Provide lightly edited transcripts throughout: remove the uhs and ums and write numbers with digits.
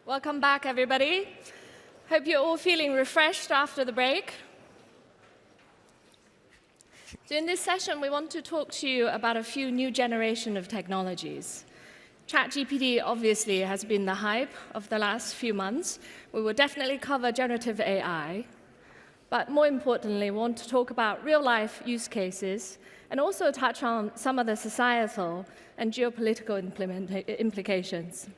Welcome back, everybody. Hope you're all feeling refreshed after the break. So in this session, we want to talk to you about a few new generation of technologies. ChatGPT obviously has been the hype of the last few months. We will definitely cover generative AI. But more importantly, we want to talk about real-life use cases and also touch on some of the societal and geopolitical implications.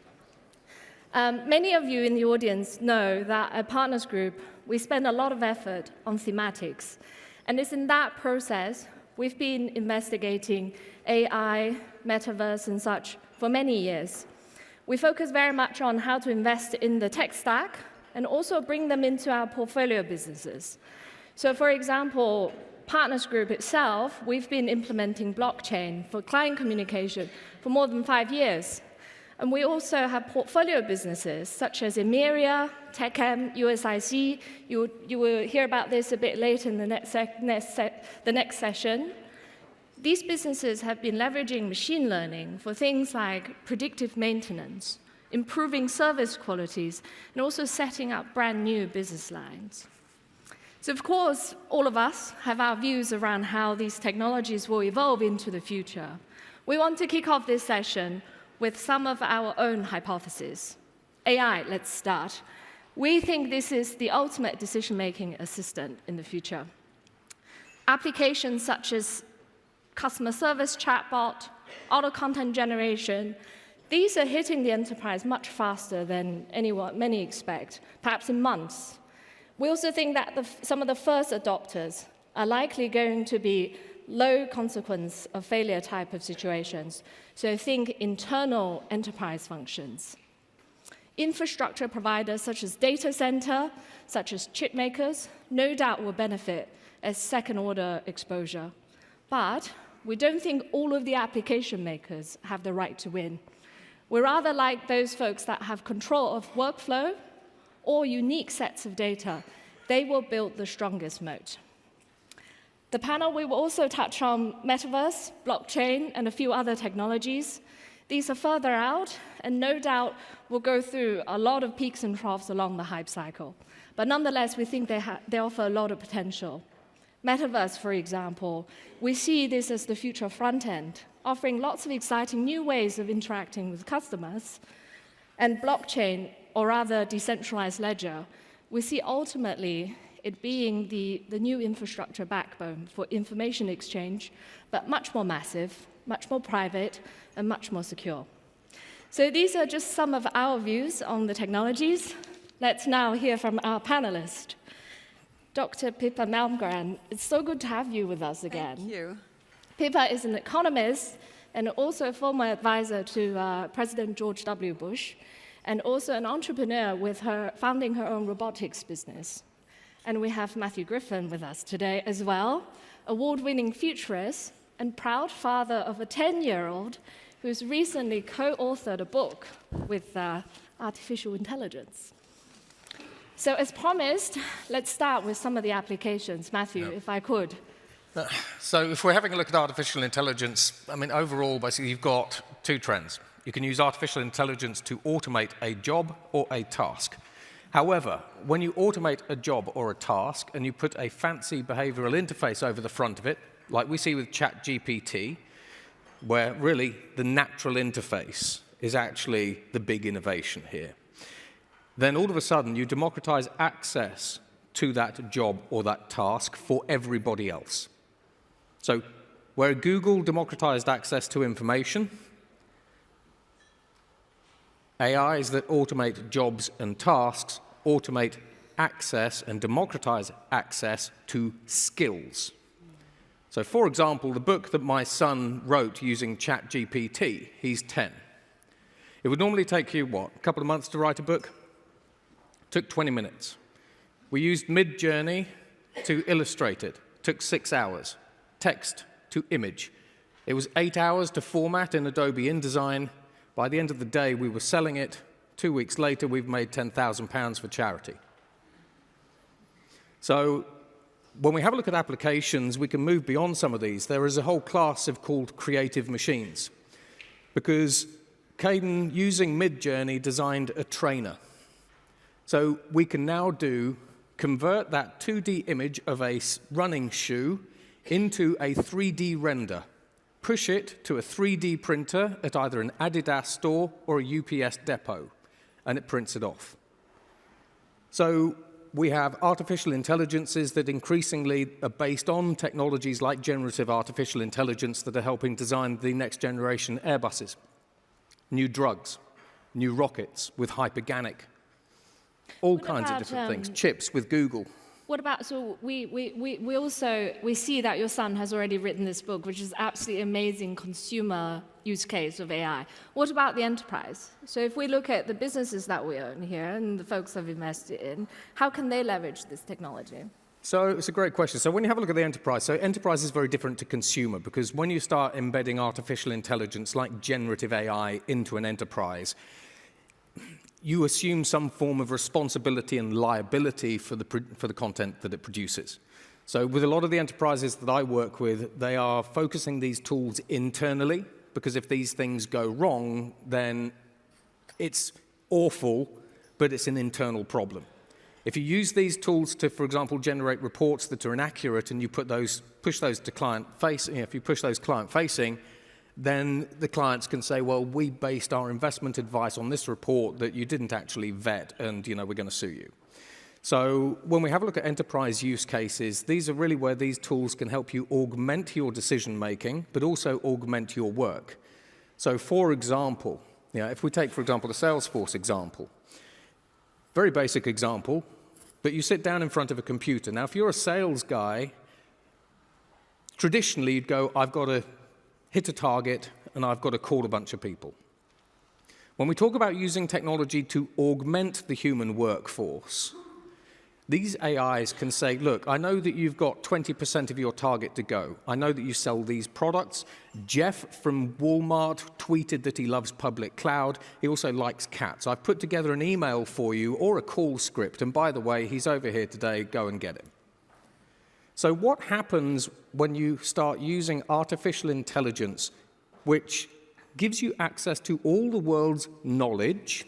Many of you in the audience know that at Partners Group, we spend a lot of effort on thematics. And it's in that process we've been investigating AI, metaverse, and such for many years. We focus very much on how to invest in the tech stack and also bring them into our portfolio businesses. So for example, Partners Group itself, we've been implementing blockchain for client communication for more than 5 years. And we also have portfolio businesses such as Emeria, TechM, USIC. You will hear about this a bit later in the next session. These businesses have been leveraging machine learning for things like predictive maintenance, improving service qualities, and also setting up brand new business lines. So of course, all of us have our views around how these technologies will evolve into the future. We want to kick off this session with some of our own hypotheses. AI, let's start. We think this is the ultimate decision-making assistant in the future. Applications such as customer service chatbot, auto content generation, these are hitting the enterprise much faster than many expect, perhaps in months. We also think that some of the first adopters are likely going to be low consequence of failure type of situations. So think internal enterprise functions. Infrastructure providers such as data center, such as chip makers, no doubt will benefit as second-order exposure. But we don't think all of the application makers have the right to win. We're rather like those folks that have control of workflow or unique sets of data. They will build the strongest moat. The panel will also touch on metaverse, blockchain, and a few other technologies. These are further out, and no doubt will go through a lot of peaks and troughs along the hype cycle. But nonetheless, we think they offer a lot of potential. Metaverse, for example, we see this as the future front end, offering lots of exciting new ways of interacting with customers. And blockchain, or rather decentralized ledger, we see ultimately it being the new infrastructure backbone for information exchange, but much more massive, much more private, and much more secure. So these are just some of our views on the technologies. Let's now hear from our panelist, Dr. Pippa Malmgren. It's so good to have you with us again. Thank you. Pippa is an economist and also a former advisor to President George W. Bush, and also an entrepreneur with founding her own robotics business. And we have Matthew Griffin with us today as well, award-winning futurist and proud father of a 10-year-old who's recently co-authored a book with artificial intelligence. So as promised, let's start with some of the applications. Matthew, if I could. So if we're having a look at artificial intelligence, I mean, overall, basically, you've got two trends. You can use artificial intelligence to automate a job or a task. However, when you automate a job or a task and you put a fancy behavioral interface over the front of it, like we see with ChatGPT, where really the natural interface is actually the big innovation here, then all of a sudden you democratize access to that job or that task for everybody else. So where Google democratized access to information, AIs that automate jobs and tasks automate access and democratize access to skills. So for example, the book that my son wrote using ChatGPT, he's 10. It would normally take you, what, a couple of months to write a book? Took 20 minutes. We used Midjourney to illustrate it. Took 6 hours. Text to image. It was 8 hours to format in Adobe InDesign. By the end of the day, we were selling it. 2 weeks later, we've made £10,000 for charity. So when we have a look at applications, we can move beyond some of these. There is a whole class called creative machines, because Caden, using Midjourney, designed a trainer. So we can now convert that 2D image of a running shoe into a 3D render, push it to a 3D printer at either an Adidas store or a UPS depot, and it prints it off. So we have artificial intelligences that increasingly are based on technologies like generative artificial intelligence that are helping design the next generation Airbuses, new drugs, new rockets with hyperganic, all kinds of different things, chips with Google. What about, so we see that your son has already written this book, which is absolutely amazing consumer use case of AI. What about the enterprise? So if we look at the businesses that we own here and the folks have invested in, how can they leverage this technology? So it's a great question. So when you have a look at the enterprise, so enterprise is very different to consumer, because when you start embedding artificial intelligence like generative AI into an enterprise, you assume some form of responsibility and liability for the content that it produces. So with a lot of the enterprises that I work with, they are focusing these tools internally, because if these things go wrong, then it's awful, but it's an internal problem. If you use these tools to, for example, generate reports that are inaccurate and you push those to client-facing, if you push those client-facing, then the clients can say, well, we based our investment advice on this report that you didn't actually vet, and we're going to sue you. So when we have a look at enterprise use cases, these are really where these tools can help you augment your decision-making, but also augment your work. So for example, if we take, for example, the Salesforce example, very basic example, but you sit down in front of a computer. Now, if you're a sales guy, traditionally you'd go, I've got to hit a target, and I've got to call a bunch of people. When we talk about using technology to augment the human workforce, these AIs can say, look, I know that you've got 20% of your target to go. I know that you sell these products. Jeff from Walmart tweeted that he loves public cloud. He also likes cats. I've put together an email for you or a call script, and by the way, he's over here today. Go and get him. So what happens when you start using artificial intelligence, which gives you access to all the world's knowledge?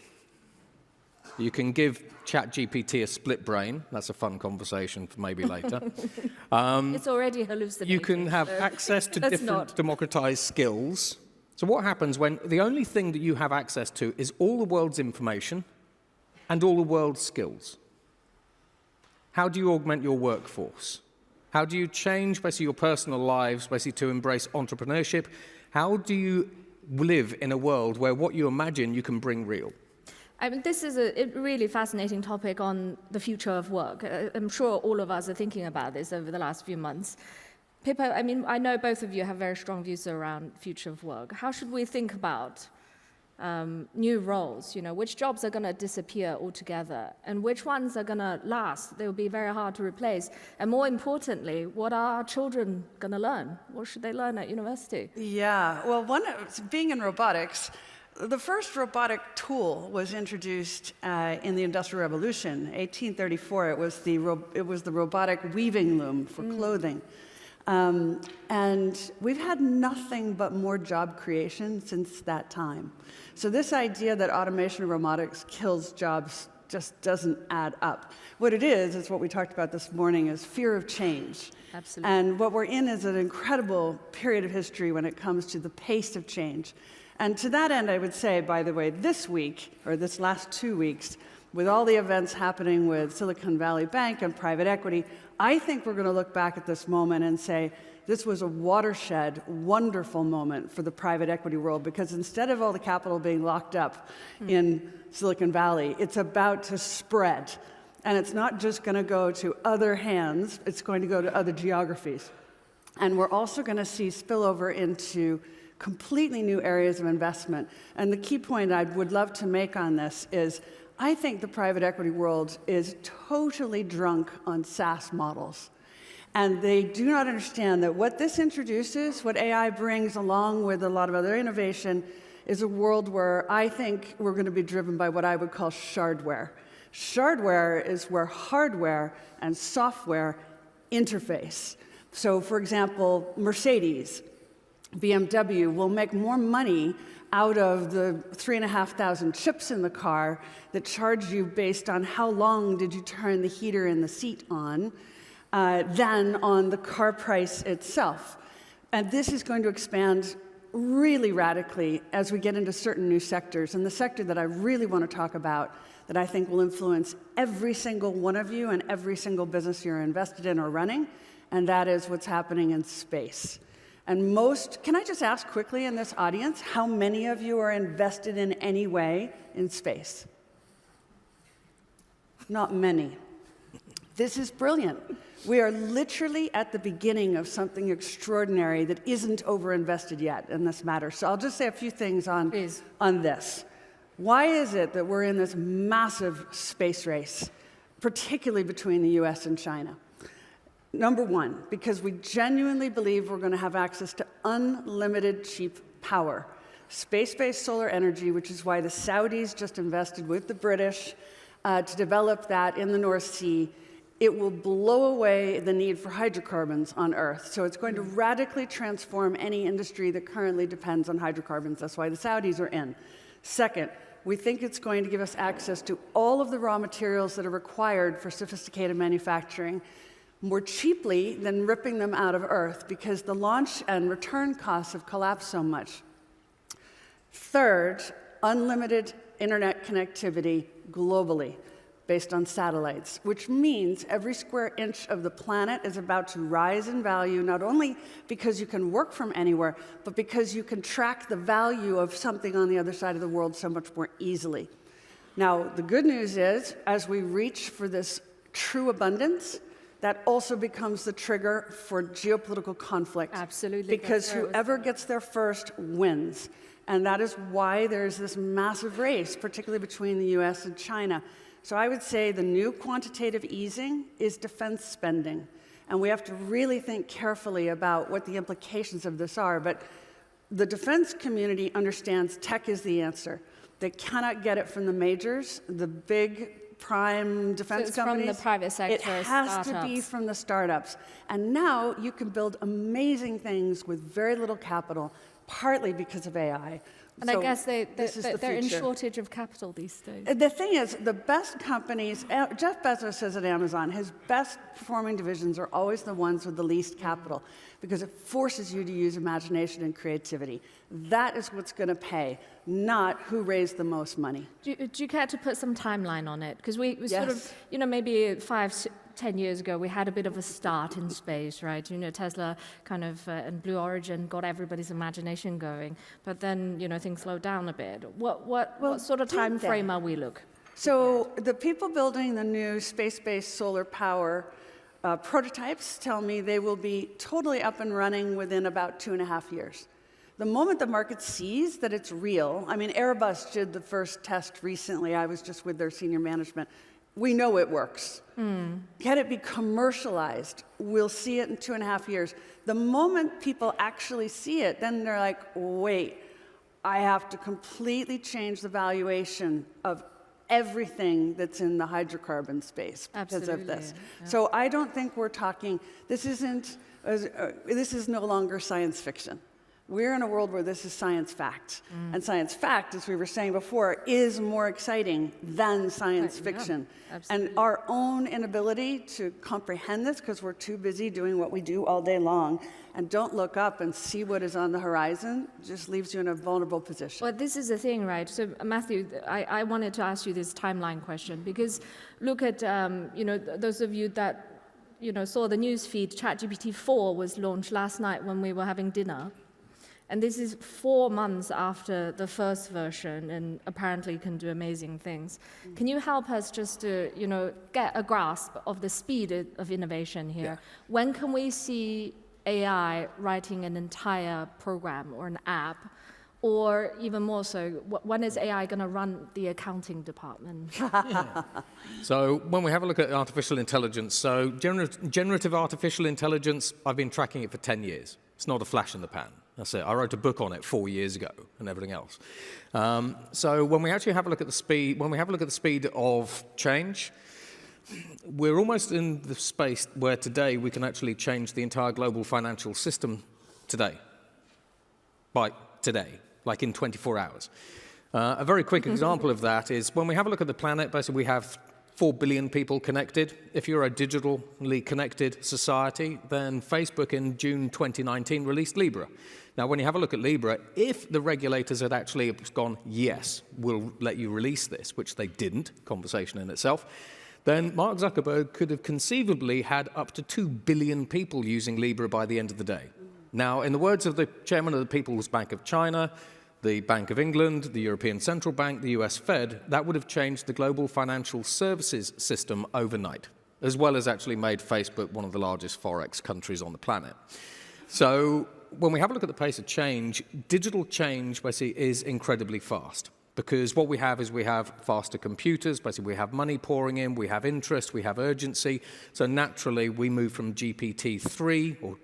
You can give ChatGPT a split brain. That's a fun conversation for maybe later. It's already hallucinating. You can have access to different democratized skills. So what happens when the only thing that you have access to is all the world's information and all the world's skills? How do you augment your workforce? How do you change basically your personal lives basically to embrace entrepreneurship? How do you live in a world where what you imagine you can bring real? I mean, this is a really fascinating topic on the future of work. I'm sure all of us are thinking about this over the last few months. Pippa, I mean, I know both of you have very strong views around future of work. How should we think about new roles? Which jobs are going to disappear altogether, and which ones are going to last? They will be very hard to replace. And more importantly, what are our children going to learn? What should they learn at university? Yeah, well, being in robotics, the first robotic tool was introduced in the Industrial Revolution, 1834. It was the robotic weaving loom for clothing. And we've had nothing but more job creation since that time. So this idea that automation and robotics kills jobs just doesn't add up. What it is what we talked about this morning, is fear of change. Absolutely. And what we're in is an incredible period of history when it comes to the pace of change. And to that end, I would say, by the way, this week, or this last 2 weeks, with all the events happening with Silicon Valley Bank and private equity, I think we're going to look back at this moment and say, this was a watershed, wonderful moment for the private equity world, because instead of all the capital being locked up in Silicon Valley, it's about to spread. And it's not just going to go to other hands, it's going to go to other geographies. And we're also going to see spillover into completely new areas of investment. And the key point I would love to make on this is, I think the private equity world is totally drunk on SaaS models. And they do not understand that what this introduces, what AI brings along with a lot of other innovation, is a world where I think we're going to be driven by what I would call shardware. Shardware is where hardware and software interface. So for example, Mercedes, BMW will make more money out of the 3,500 chips in the car that charge you based on how long did you turn the heater in the seat on, than on the car price itself. And this is going to expand really radically as we get into certain new sectors. And the sector that I really want to talk about that I think will influence every single one of you and every single business you're invested in or running, and that is what's happening in space. And can I just ask quickly in this audience, how many of you are invested in any way in space? Not many. This is brilliant. We are literally at the beginning of something extraordinary that isn't overinvested yet in this matter. So I'll just say a few things on this. Why is it that we're in this massive space race, particularly between the US and China? Number one, because we genuinely believe we're going to have access to unlimited cheap power. Space-based solar energy, which is why the Saudis just invested with the British to develop that in the North Sea. It will blow away the need for hydrocarbons on Earth. So it's going to radically transform any industry that currently depends on hydrocarbons. That's why the Saudis are in. Second, we think it's going to give us access to all of the raw materials that are required for sophisticated manufacturing more cheaply than ripping them out of Earth, because the launch and return costs have collapsed so much. Third, unlimited internet connectivity globally based on satellites, which means every square inch of the planet is about to rise in value, not only because you can work from anywhere, but because you can track the value of something on the other side of the world so much more easily. Now, the good news is, as we reach for this true abundance, that also becomes the trigger for geopolitical conflict. Absolutely. Because whoever gets there first wins. And that is why there's this massive race, particularly between the US and China. So I would say the new quantitative easing is defense spending. And we have to really think carefully about what the implications of this are. But the defense community understands tech is the answer. They cannot get it from the majors, the big prime defense companies. From the private sector, it has to be from the startups. And now you can build amazing things with very little capital, partly because of AI. And so I guess they're in shortage of capital these days. The thing is, the best companies, Jeff Bezos says at Amazon, his best performing divisions are always the ones with the least capital, because it forces you to use imagination and creativity. That is what's going to pay, not who raised the most money. Do you care to put some timeline on it? Because we sort of, maybe 5-10 years ago, we had a bit of a start in space, right? Tesla kind of, and Blue Origin got everybody's imagination going. But then, things slowed down a bit. What sort of time frame are we looking? So the people building the new space-based solar power prototypes tell me they will be totally up and running within about 2.5 years. The moment the market sees that it's real, I mean, Airbus did the first test recently. I was just with their senior management. We know it works. Can it be commercialized? We'll see it in 2.5 years. The moment people actually see it, then they're like, wait, I have to completely change the valuation of everything that's in the hydrocarbon space because of this. Yeah. So I don't think we're talking, this is no longer science fiction. We're in a world where this is science fact. And science fact, as we were saying before, is more exciting than science fiction. And our own inability to comprehend this, because we're too busy doing what we do all day long, and don't look up and see what is on the horizon, just leaves you in a vulnerable position. Well, this is the thing, right? So, Matthew, I wanted to ask you this timeline question, because look at, those of you that, saw the news feed, ChatGPT 4 was launched last night when we were having dinner. And this is 4 months after the first version, and apparently can do amazing things. Can you help us just to, get a grasp of the speed of innovation here? Yeah. When can we see AI writing an entire program or an app? Or even more so, when is AI going to run the accounting department? So when we have a look at artificial intelligence, so generative artificial intelligence, I've been tracking it for 10 years. It's not a flash in the pan. That's it. I wrote a book on it 4 years ago and everything else. So when we actually have a look at the speed, of change, we're almost in the space where today we can actually change the entire global financial system today. By today. like in 24 hours. A very quick example of that is when we have a look at the planet, basically we have 4 billion people connected. If you're a digitally connected society, then Facebook in June 2019 released Libra. Now, when you have a look at Libra, if the regulators had actually gone, yes, we'll let you release this, which they didn't, conversation in itself, then Mark Zuckerberg could have conceivably had up to 2 billion people using Libra by the end of the day. Now, in the words of the chairman of the People's Bank of China, the Bank of England, the European Central Bank, the US Fed, that would have changed the global financial services system overnight, as well as actually made Facebook one of the largest forex countries on the planet. So when we have a look at the pace of change, digital change basically is incredibly fast. Because what we have is we have faster computers, basically we have money pouring in, we have interest, we have urgency. So naturally we move from GPT-3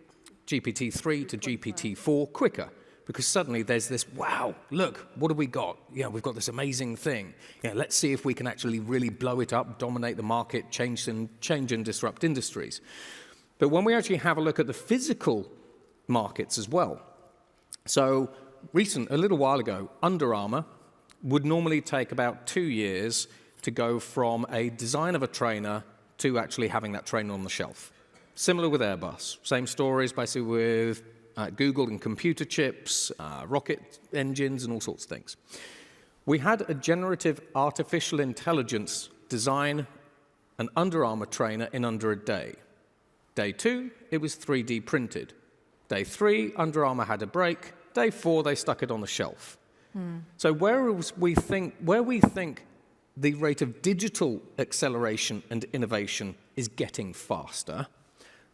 to GPT-4 quicker. Because suddenly there's this, wow, look, what have we got? Yeah, we've got this amazing thing. Yeah, let's see if we can actually really blow it up, dominate the market, change and disrupt industries. But when we actually have a look at the physical markets as well. So a little while ago, Under Armour would normally take about 2 years to go from a design of a trainer to actually having that trainer on the shelf. Similar with Airbus. Same stories basically with Google and computer chips, rocket engines, and all sorts of things. We had a generative artificial intelligence design an Under Armour trainer in under a day. Day 2, it was 3D printed. Day 3, Under Armour had a break. Day 4, they stuck it on the shelf. So where we think the rate of digital acceleration and innovation is getting faster,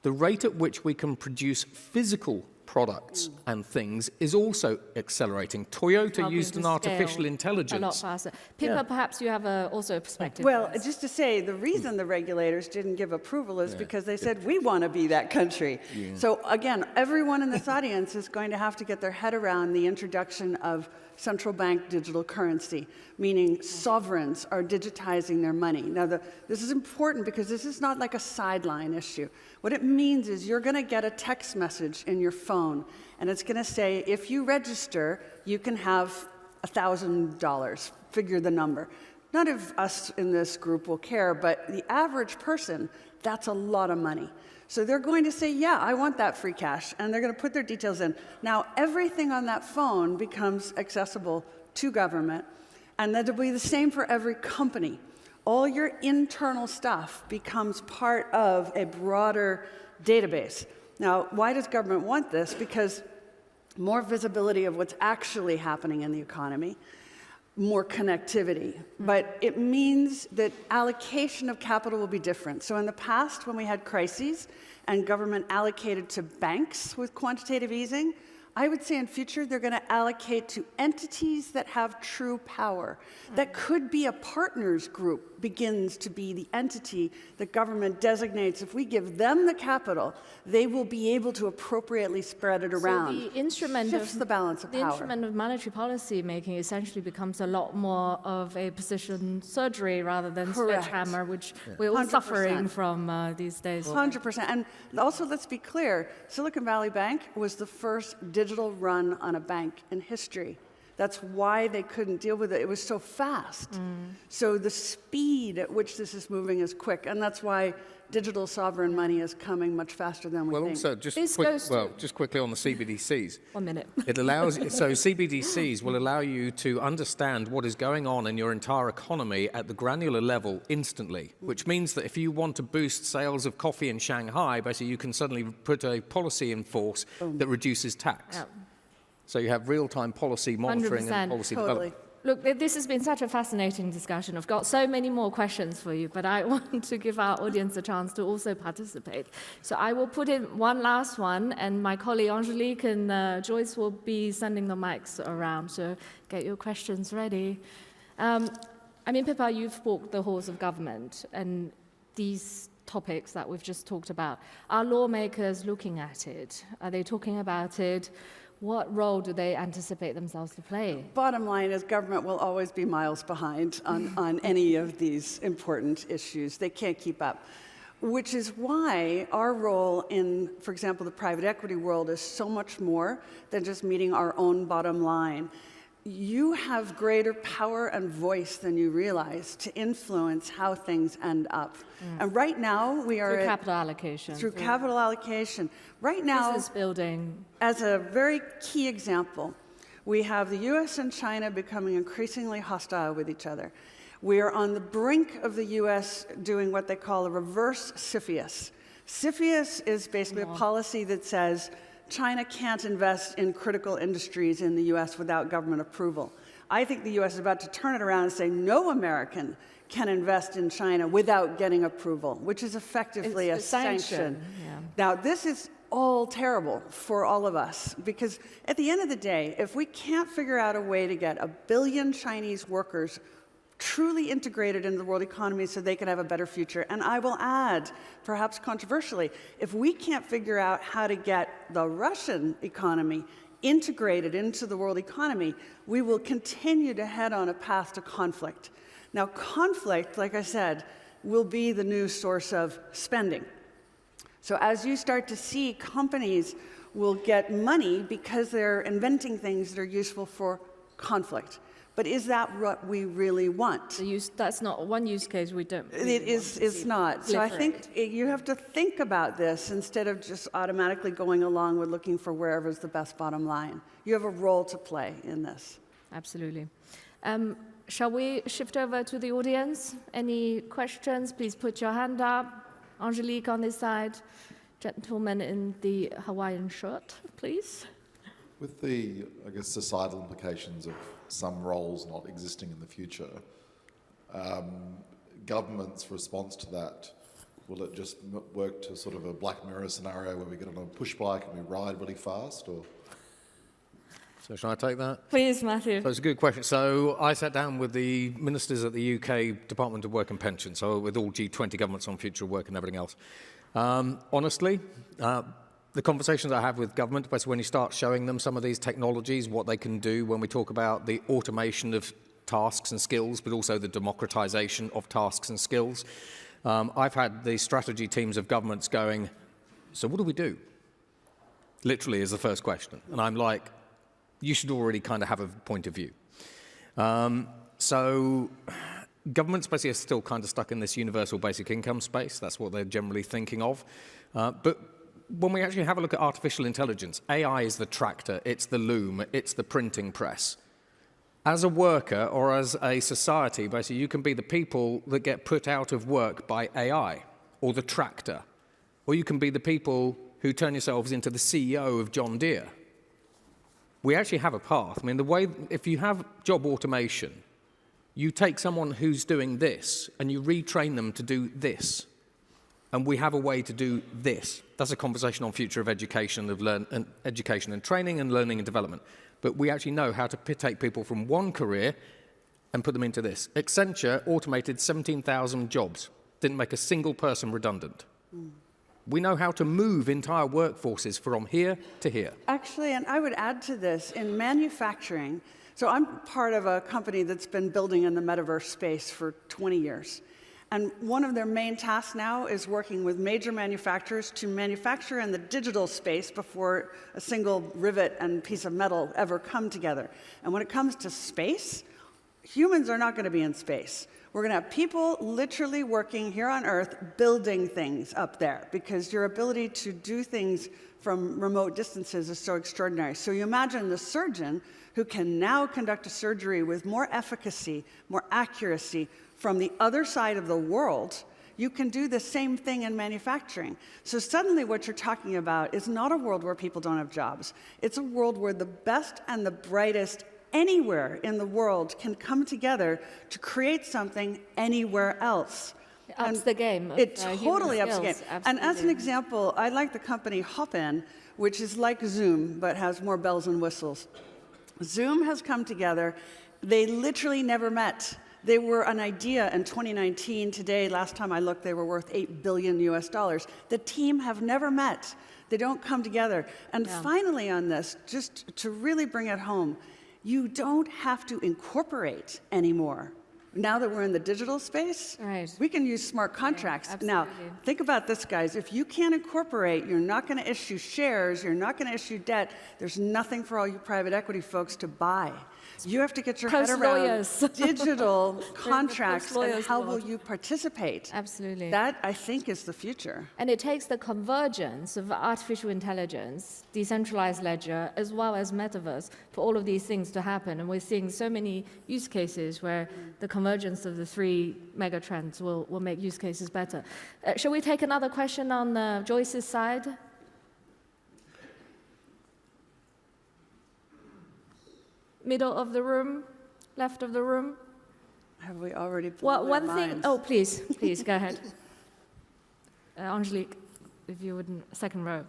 the rate at which we can produce physical products and things is also accelerating. Toyota used an artificial intelligence. A lot faster. Pippa, perhaps you have also a perspective. Well, just to say, the reason the regulators didn't give approval is because they said, we want to be that country. So again, everyone in this audience is going to have to get their head around the introduction of central bank digital currency, meaning sovereigns are digitizing their money. Now, this is important because this is not like a sideline issue. What it means is you're going to get a text message in your phone, and it's going to say, if you register, you can have $1,000, figure the number. None of us in this group will care, but the average person, that's a lot of money. So they're going to say, yeah, I want that free cash, and they're going to put their details in. Now, everything on that phone becomes accessible to government, and that'll be the same for every company. All your internal stuff becomes part of a broader database. Now, why does government want this? Because more visibility of what's actually happening in the economy, more connectivity. But it means that allocation of capital will be different. So in the past, when we had crises and government allocated to banks with quantitative easing, I would say in future they're going to allocate to entities that have true power. That could be a partners group begins to be the entity that government designates. If we give them the capital, they will be able to appropriately spread it around. So the instrument shifts the balance of power. The instrument of monetary policy making essentially becomes a lot more of a precision surgery rather than sledgehammer, which we're all 100%. Suffering from these days. 100%. And also, let's be clear, Silicon Valley Bank was the first digital run on a bank in history. That's why they couldn't deal with it. It was so fast. So the speed at which this is moving is quick, and that's why digital sovereign money is coming much faster than we think. Also, just quickly on the CBDCs. 1 minute. It allows, so CBDCs will allow you to understand what is going on in your entire economy at the granular level instantly, which means that if you want to boost sales of coffee in Shanghai, basically you can suddenly put a policy in force that reduces tax. Yeah. So you have real-time policy monitoring 100%. and policy development. Look, this has been such a fascinating discussion. I've got so many more questions for you, but I want to give our audience a chance to also participate. So I will put in one last one, and my colleague Angelique and Joyce will be sending the mics around, so get your questions ready. I mean, Pippa, you've walked the halls of government, and these topics that we've just talked about, are lawmakers looking at it? Are they talking about it? What role do they anticipate themselves to play? Bottom line is government will always be miles behind on any of these important issues. They can't keep up, which is why our role in, for example, the private equity world is so much more than just meeting our own bottom line. you have greater power and voice than you realize to influence how things end up. And right now, we are through capital allocation. Through capital allocation. Right now, business building. as a very key example, we have the US and China becoming increasingly hostile with each other. We are on the brink of the US doing what they call a reverse CFIUS. CFIUS is basically a policy that says China can't invest in critical industries in the US without government approval. I think the US is about to turn it around and say no American can invest in China without getting approval, which is effectively a sanction. Yeah. Now, this is all terrible for all of us, because at the end of the day, if we can't figure out a way to get 1 billion Chinese workers truly integrated into the world economy so they can have a better future, and I will add, perhaps controversially, if we can't figure out how to get the Russian economy integrated into the world economy, we will continue to head on a path to conflict. Now, conflict, like I said, will be the new source of spending. So as you start to see, companies will get money because they're inventing things that are useful for conflict. But is that what we really want? That's not one use case we don't really It's not. So I think you have to think about this instead of just automatically going along with looking for wherever's the best bottom line. You have a role to play in this. Absolutely. Shall we shift over to the audience? Any questions? Please put your hand up. Angelique on this side. Gentleman in the Hawaiian shirt, please. With the, I guess, societal implications of some roles not existing in the future, government's response to that, will it just work to sort of a Black Mirror scenario where we get on a push bike and we ride really fast, or? So shall I take that? Please, Matthew. So it's a good question. So I sat down with the ministers at the UK Department of Work and Pensions, so with all G20 governments on future work and everything else. Honestly, the conversations I have with government, basically when you start showing them some of these technologies, what they can do when we talk about the automation of tasks and skills, but also the democratization of tasks and skills, I've had the strategy teams of governments going, so what do we do? Literally is the first question. And I'm like, you should already kind of have a point of view. So governments basically are still kind of stuck in this universal basic income space. That's what they're generally thinking of. But when we actually have a look at artificial intelligence, AI is the tractor, it's the loom, it's the printing press. As a worker or as a society, basically, you can be the people that get put out of work by AI, or the tractor. Or you can be the people who turn yourselves into the CEO of John Deere. We actually have a path. I mean, the way, if you have job automation, you take someone who's doing this and you retrain them to do this. And we have a way to do this. That's a conversation on future of education, education and training and learning and development. But we actually know how to take people from one career and put them into this. Accenture automated 17,000 jobs, didn't make a single person redundant. We know how to move entire workforces from here to here. Actually, and I would add to this, in manufacturing, so I'm part of a company that's been building in the metaverse space for 20 years. And one of their main tasks now is working with major manufacturers to manufacture in the digital space before a single rivet and piece of metal ever come together. And when it comes to space, humans are not going to be in space. We're going to have people literally working here on Earth building things up there, because your ability to do things from remote distances is so extraordinary. So you imagine the surgeon who can now conduct a surgery with more efficacy, more accuracy from the other side of the world. You can do the same thing in manufacturing. So suddenly what you're talking about is not a world where people don't have jobs. It's a world where the best and the brightest anywhere in the world can come together to create something anywhere else. It ups the game. It totally ups the game. Absolutely. And as an example, I like the company Hopin, which is like Zoom, but has more bells and whistles. Zoom has come together. They literally never met. They were an idea in 2019. Today, last time I looked, they were worth $8 billion US. The team have never met. They don't come together. And finally on this, just to really bring it home, you don't have to incorporate anymore. Now that we're in the digital space, Right. we can use smart contracts. Now, absolutely. think about this, guys. If you can't incorporate, you're not going to issue shares, you're not going to issue debt, there's nothing for all you private equity folks to buy. You have to get your head around Post-lawyers. digital contracts and post-lawyers how will world. you participate. Absolutely. That, I think, is the future. And it takes the convergence of artificial intelligence, decentralized ledger, as well as metaverse for all of these things to happen. And we're seeing so many use cases where the convergence of the three mega trends will make use cases better. Shall we take another question on Joyce's side? Middle of the room, left of the room. Have we already blown Well, their one thing. minds? Oh, please, go ahead. Angelique, if you wouldn't, second row.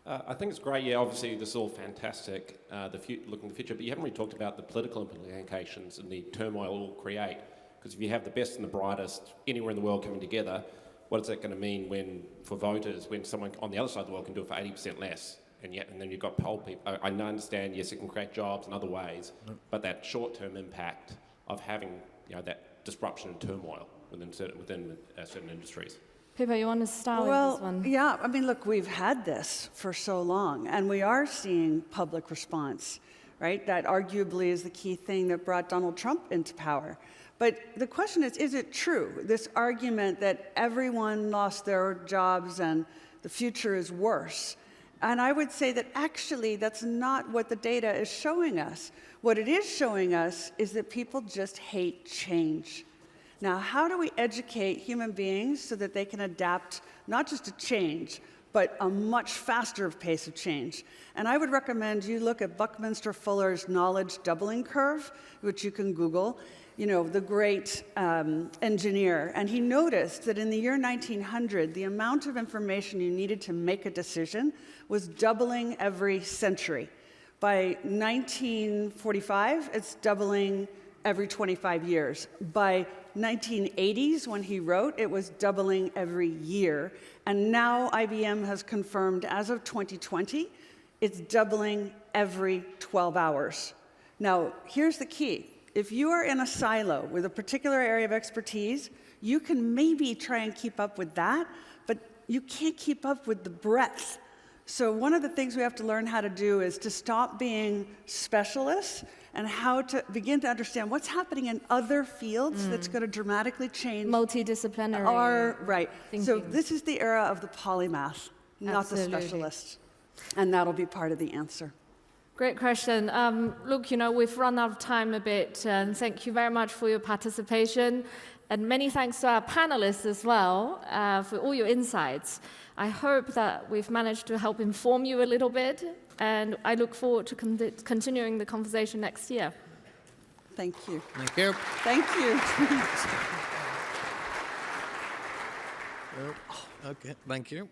I think it's great, yeah, obviously this is all fantastic, looking at the future, but you haven't really talked about the political implications and the turmoil it will create. Because if you have the best and the brightest anywhere in the world coming together, what is that going to mean for voters when someone on the other side of the world can do it for 80% less? And then you've got poll people. I understand, yes, it can create jobs in other ways, but that short-term impact of having that disruption and turmoil within certain industries. Pippa, you want to start with this one? Yeah, I mean, look, we've had this for so long, and we are seeing public response, right? That arguably is the key thing that brought Donald Trump into power. But the question is it true, this argument that everyone lost their jobs and the future is worse? And I would say that actually that's not what the data is showing us. What it is showing us is that people just hate change. Now, how do we educate human beings so that they can adapt not just to change, but a much faster pace of change? And I would recommend you look at Buckminster Fuller's knowledge doubling curve, which you can Google, the great engineer. And he noticed that in the year 1900, the amount of information you needed to make a decision was doubling every century. By 1945, it's doubling every 25 years. By 1980s, when he wrote, it was doubling every year. And now IBM has confirmed, as of 2020, it's doubling every 12 hours. Now, here's the key. If you are in a silo with a particular area of expertise, you can maybe try and keep up with that, but you can't keep up with the breadth. So one of the things we have to learn how to do is to stop being specialists and how to begin to understand what's happening in other fields that's going to dramatically change Multidisciplinary. Right. Thinking. So this is the era of the polymath, not the specialist. And that'll be part of the answer. Great question. Look, we've run out of time a bit, and thank you very much for your participation. And many thanks to our panelists as well for all your insights. I hope that we've managed to help inform you a little bit, and I look forward to continuing the conversation next year. Thank you. Thank you. Thank you. Okay, thank you.